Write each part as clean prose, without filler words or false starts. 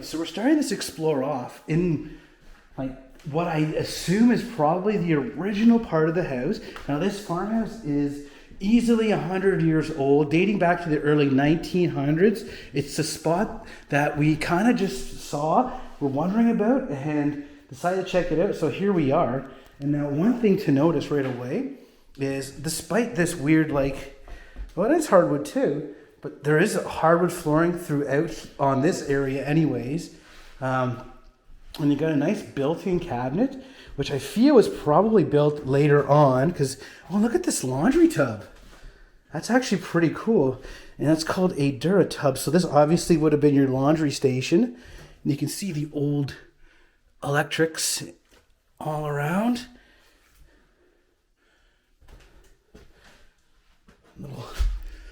so we're starting this explore off in like what I assume is probably the original part of the house. Now this farmhouse is easily 100 years old, dating back to the early 1900s. It's a spot that we kind of just saw, we're wondering about, and decided to check it out. So here we are. And now one thing to notice right away is, despite this weird, like, well, it is hardwood too, but there is hardwood flooring throughout on this area anyways. And you got a nice built-in cabinet, which I feel was probably built later on, because, oh, look at this laundry tub. That's actually pretty cool. And that's called a Dura tub. So this obviously would have been your laundry station. And you can see the old electrics all around.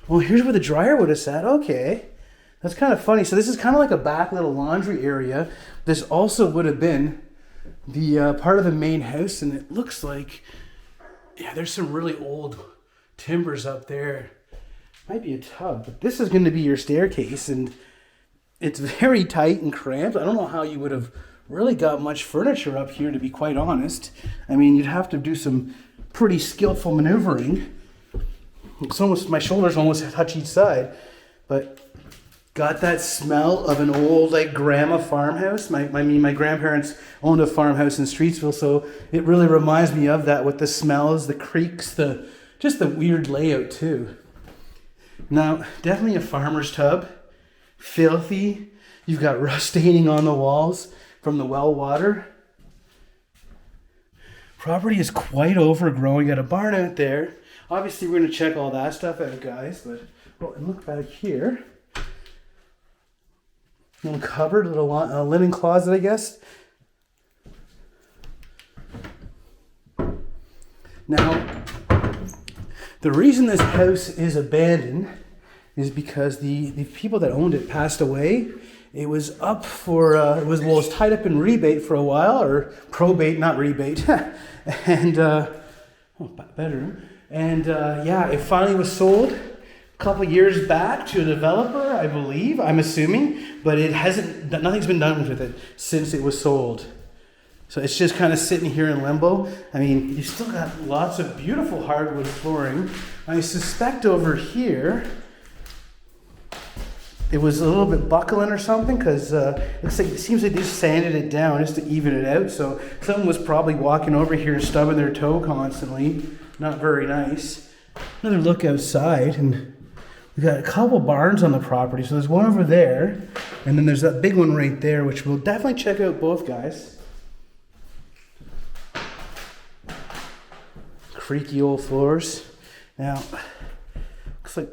Oh, here's where the dryer would have sat. Okay. That's kind of funny. So this is kind of like a back little laundry area. This also would have been the part of the main house, and it looks like, yeah, there's some really old timbers up there. Might be a tub, but this is going to be your staircase, and it's very tight and cramped. I don't know how you would have really got much furniture up here, to be quite honest. I mean, you'd have to do some pretty skillful maneuvering. It's almost, my shoulders almost touch each side, but got that smell of an old, like, grandma farmhouse. My grandparents owned a farmhouse in Streetsville, so it really reminds me of that, with the smells, the creaks, just the weird layout too. Now, definitely a farmer's tub. Filthy. You've got rust staining on the walls from the well water. Property is quite overgrown. You got a barn out there. Obviously, we're going to check all that stuff out, guys. But, oh, and look back here. Little cupboard, little linen closet, I guess. Now, the reason this house is abandoned is because the people that owned it passed away. It was up for, it was tied up in rebate for a while, or probate, not rebate. And, bedroom. And yeah, it finally was sold a couple years back to a developer, I believe, I'm assuming, but nothing's been done with it since it was sold. So it's just kind of sitting here in limbo. I mean, you've still got lots of beautiful hardwood flooring. I suspect over here, it was a little bit buckling or something, because it seems like they just sanded it down just to even it out. So someone was probably walking over here and stubbing their toe constantly. Not very nice. Another look outside, and we've got a couple barns on the property. So there's one over there, and then there's that big one right there, which we'll definitely check out both, guys. Creaky old floors. Now, looks like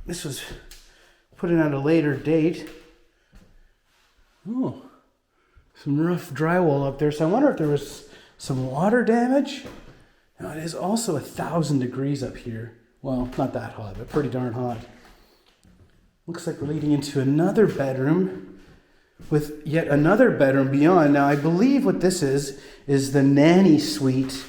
this was put in at a later date. Oh, some rough drywall up there. So I wonder if there was some water damage. Now, it is also 1,000 degrees up here. Well, not that hot, but pretty darn hot. Looks like we're leading into another bedroom with yet another bedroom beyond. Now, I believe what this is the nanny suite.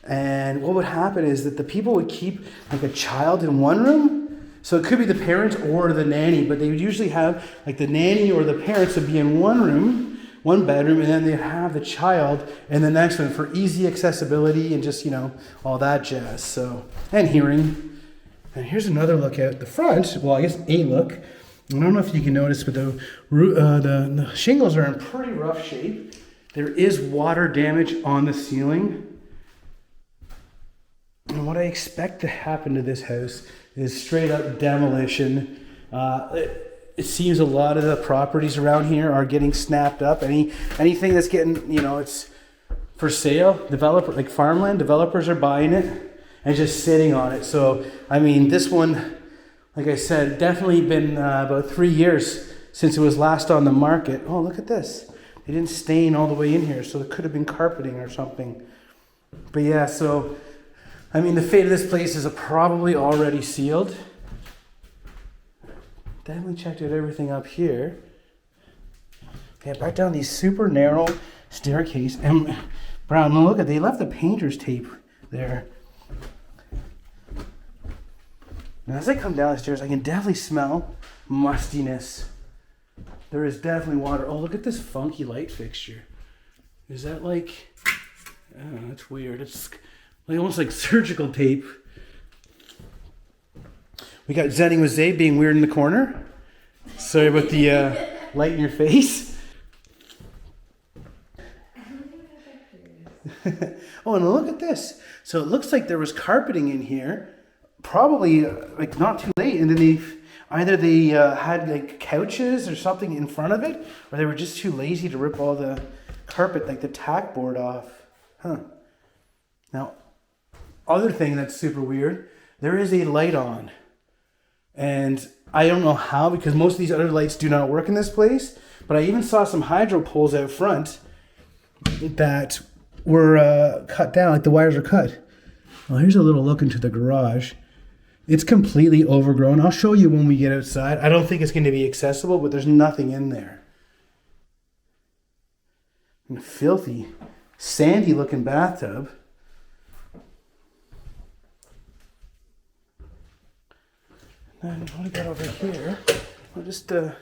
And what would happen is that the people would keep like a child in one room. So it could be the parents or the nanny, but they would usually have like the nanny or the parents would be in one room, one bedroom, and then they'd have the child in the next one for easy accessibility and just, all that jazz. So, and hearing. And here's another look at the front. Well, I guess a look. I don't know if you can notice, but the shingles are in pretty rough shape. There is water damage on the ceiling. And what I expect to happen to this house is straight up demolition. It seems a lot of the properties around here are getting snapped up. Anything that's getting, it's for sale, like farmland, developers are buying it and just sitting on it. So, I mean, this one, like I said, definitely been about 3 years since it was last on the market. Oh, look at this. They didn't stain all the way in here, so it could have been carpeting or something. But yeah, so, I mean, the fate of this place is probably already sealed. Definitely checked out everything up here. Yeah, back down these super narrow staircase. And Brown, look at, they left the painter's tape there. Now, as I come down the stairs, I can definitely smell mustiness. There is definitely water. Oh, look at this funky light fixture. Is that like... Oh, that's weird. It's like almost like surgical tape. We got Zenning with Zay being weird in the corner. Sorry about the light in your face. Oh, and look at this. So it looks like there was carpeting in here. Probably like not too late. And then they had like couches or something in front of it. Or they were just too lazy to rip all the carpet, like the tack board off. Huh. Now, other thing that's super weird. There is a light on. And I don't know how, because most of these other lights do not work in this place. But I even saw some hydro poles out front that were cut down, like the wires are cut. Well, here's a little look into the garage. It's completely overgrown. I'll show you when we get outside. I don't think it's going to be accessible, but there's nothing in there. And a filthy, sandy looking bathtub. And then what do I got over here? Well, just a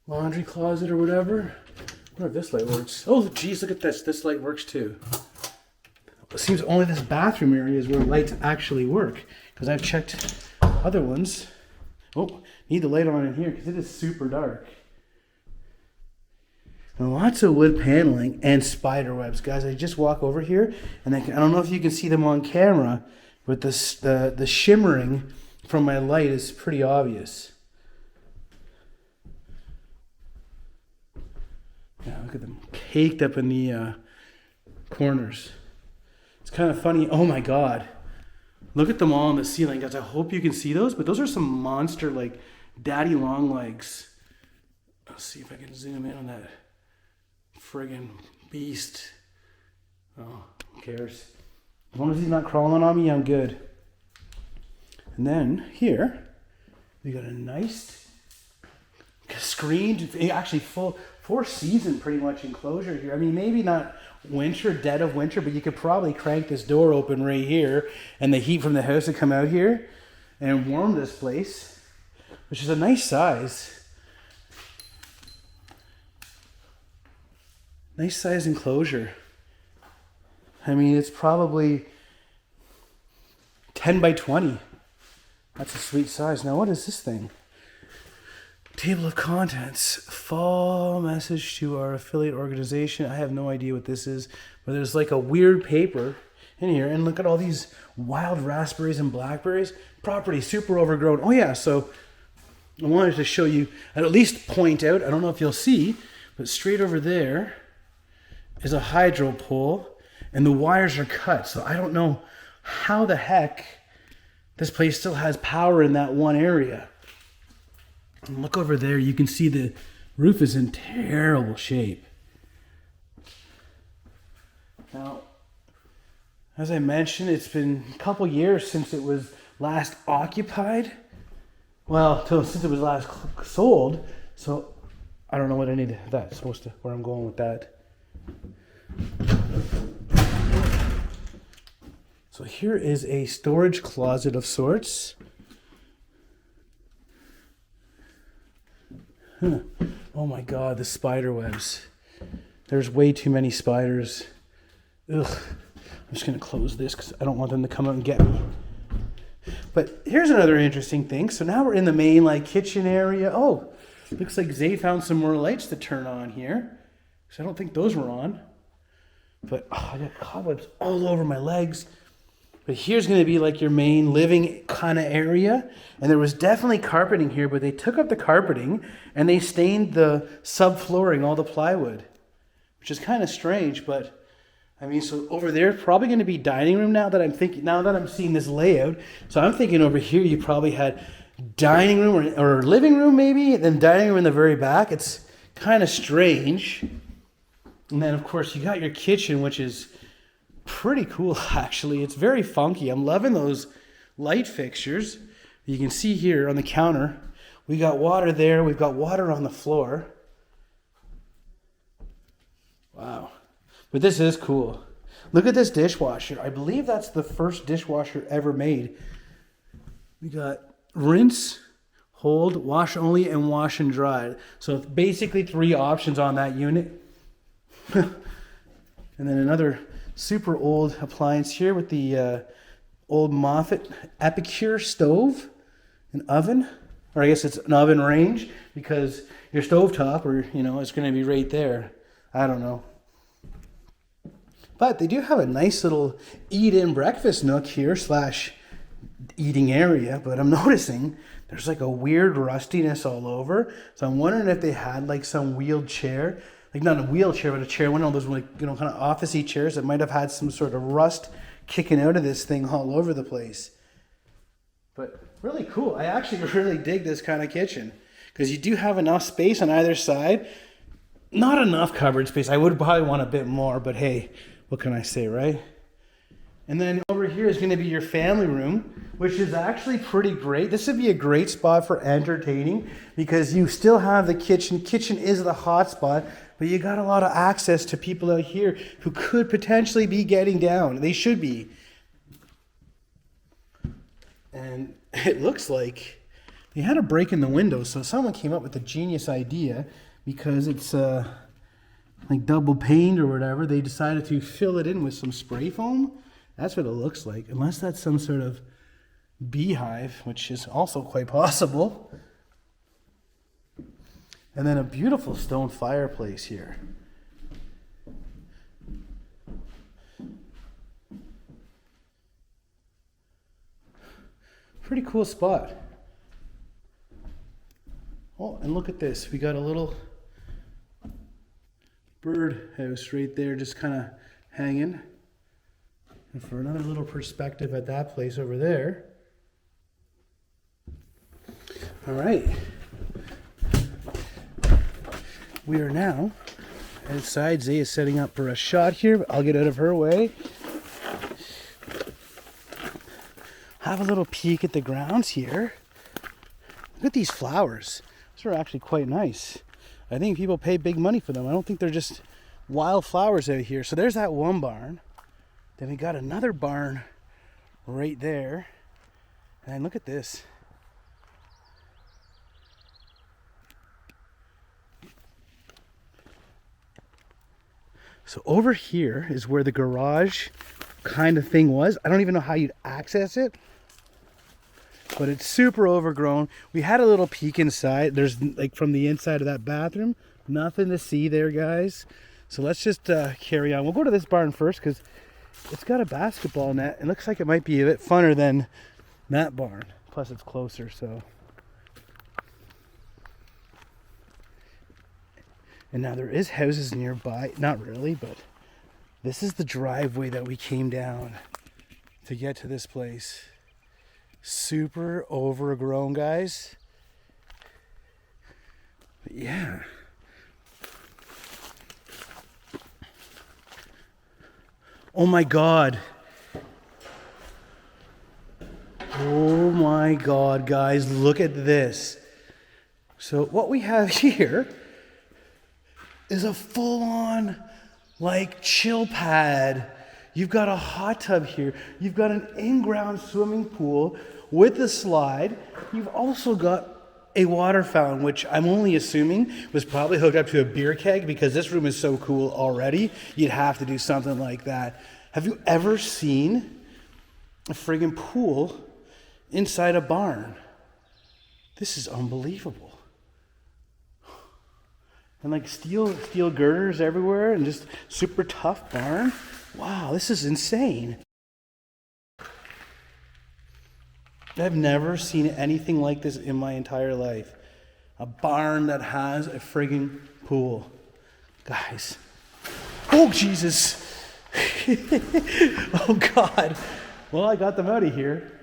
laundry closet or whatever. I wonder if this light works. Oh, geez, look at this. This light works too. It seems only this bathroom area is where lights actually work. Because I've checked other ones. Oh, need the light on in here because it is super dark. And lots of wood paneling and spider webs. Guys, I just walk over here and I don't know if you can see them on camera, but the shimmering from my light is pretty obvious. Yeah, look at them caked up in the corners. It's kind of funny. Oh my God. Look at them all on the ceiling, guys. I hope you can see those, but those are some monster, like, daddy long legs. Let's see if I can zoom in on that friggin' beast. Oh, who cares? As long as he's not crawling on me, I'm good. And then here, we got a nice screened, actually full 4-season pretty much enclosure here. I mean, maybe not winter, dead of winter, but you could probably crank this door open right here and the heat from the house would come out here and warm this place, which is a nice size. Nice size enclosure. I mean, it's probably 10 by 20. That's a sweet size. Now, what is this thing? Table of contents. Fall message to our affiliate organization. I have no idea what this is, but there's like a weird paper in here. And look at all these wild raspberries and blackberries. Property super overgrown. Oh yeah, so I wanted to show you, at least point out, I don't know if you'll see, but straight over there is a hydro pole. And the wires are cut, so I don't know how the heck this place still has power in that one area. And look over there, you can see the roof is in terrible shape. Now, as I mentioned, it's been a couple years since it was last occupied. Well, since it was last sold, so I don't know what any of that's supposed to, where I'm going with that. So here is a storage closet of sorts. Huh. Oh my God, the spider webs. There's way too many spiders. Ugh. I'm just going to close this because I don't want them to come out and get me. But here's another interesting thing. So now we're in the main kitchen area. Oh, looks like Zay found some more lights to turn on here. Because I don't think those were on. But I got cobwebs all over my legs. But here's going to be like your main living kind of area. And there was definitely carpeting here, but they took up the carpeting and they stained the subflooring, all the plywood, which is kind of strange. But I mean, so over there, probably going to be dining room now that I'm seeing this layout. So I'm thinking over here, you probably had dining room or living room maybe, and then dining room in the very back. It's kind of strange. And then of course you got your kitchen, which is pretty cool, actually. It's very funky. I'm loving those light fixtures. You can see here on the counter, we got water there. We've got water on the floor. Wow. But this is cool. Look at this dishwasher. I believe that's the first dishwasher ever made. We got rinse. hold, wash only, and wash and dry. So basically 3 options on that unit. And then another super old appliance here with the old Moffett Epicure stove, an oven, or I guess it's an oven range because your stovetop, or it's going to be right there. I don't know. But they do have a nice little eat-in breakfast nook here / eating area. But I'm noticing there's like a weird rustiness all over. So I'm wondering if they had like some wheeled chair, like not a wheelchair, but a chair, one of those like kind of officey chairs that might have had some sort of rust kicking out of this thing all over the place. But really cool. I actually really dig this kind of kitchen because you do have enough space on either side. Not enough cupboard space. I would probably want a bit more, but hey, what can I say, right? And then over here is going to be your family room, which is actually pretty great. This would be a great spot for entertaining because you still have the kitchen. Kitchen is the hot spot, but you got a lot of access to people out here who could potentially be getting down. They should be. And it looks like they had a break in the window, so someone came up with a genius idea because it's like double paned or whatever. They decided to fill it in with some spray foam. That's what it looks like, unless that's some sort of beehive, which is also quite possible. And then a beautiful stone fireplace here. Pretty cool spot. Oh, and look at this. We got a little bird house right there just kind of hanging. And for another little perspective at that place over there. All right. We are now outside. Zay is setting up for a shot here, but I'll get out of her way. Have a little peek at the grounds here. Look at these flowers. These are actually quite nice. I think people pay big money for them. I don't think they're just wild flowers out here. So there's that one barn. Then we got another barn right there. And look at this. So over here is where the garage kind of thing was. I don't even know how you'd access it, but it's super overgrown. We had a little peek inside. There's like from the inside of that bathroom, nothing to see there, guys. So let's just carry on. We'll go to this barn first because it's got a basketball net. It looks like it might be a bit funner than that barn. Plus it's closer, so. And now there is houses nearby. Not really, but this is the driveway that we came down to get to this place. Super overgrown, guys. But yeah. Oh my God. Oh my God, guys, look at this. So what we have here is a full-on like chill pad. You've got a hot tub here. You've got an in-ground swimming pool with a slide. You've also got a water fountain, which I'm only assuming was probably hooked up to a beer keg because this room is so cool already. You'd have to do something like that. Have you ever seen a friggin' pool inside a barn? This is unbelievable. And like steel girders everywhere and just super tough barn. Wow, this is insane. I've never seen anything like this in my entire life. A barn that has a friggin' pool. Guys. Oh, Jesus. Oh, God. Well, I got them out of here.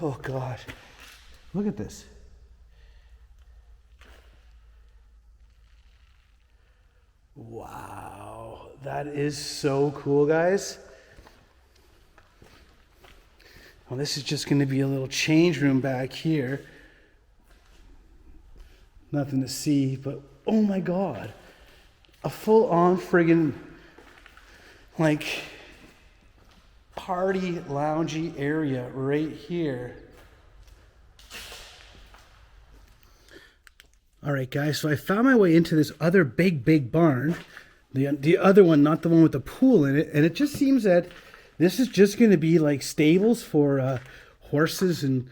Oh, God. Look at this. Wow. That is so cool, guys. Well, this is just going to be a little change room back here. Nothing to see, but oh my God. A full-on friggin' like party loungy area right here. All right, guys, so I found my way into this other big barn. The other one, not the one with the pool in it. And it just seems that this is just going to be like stables for horses and,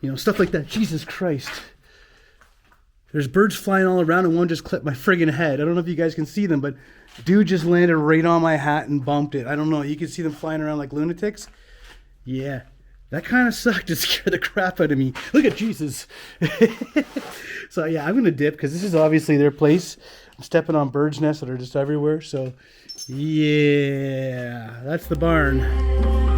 you know, stuff like that. Jesus Christ. There's birds flying all around and one just clipped my friggin' head. I don't know if you guys can see them, but dude just landed right on my hat and bumped it. I don't know. You can see them flying around like lunatics. Yeah. That kind of sucked. It scared the crap out of me. Look at Jesus. So yeah, I'm going to dip because this is obviously their place. I'm stepping on birds' nests that are just everywhere. So yeah, that's the barn.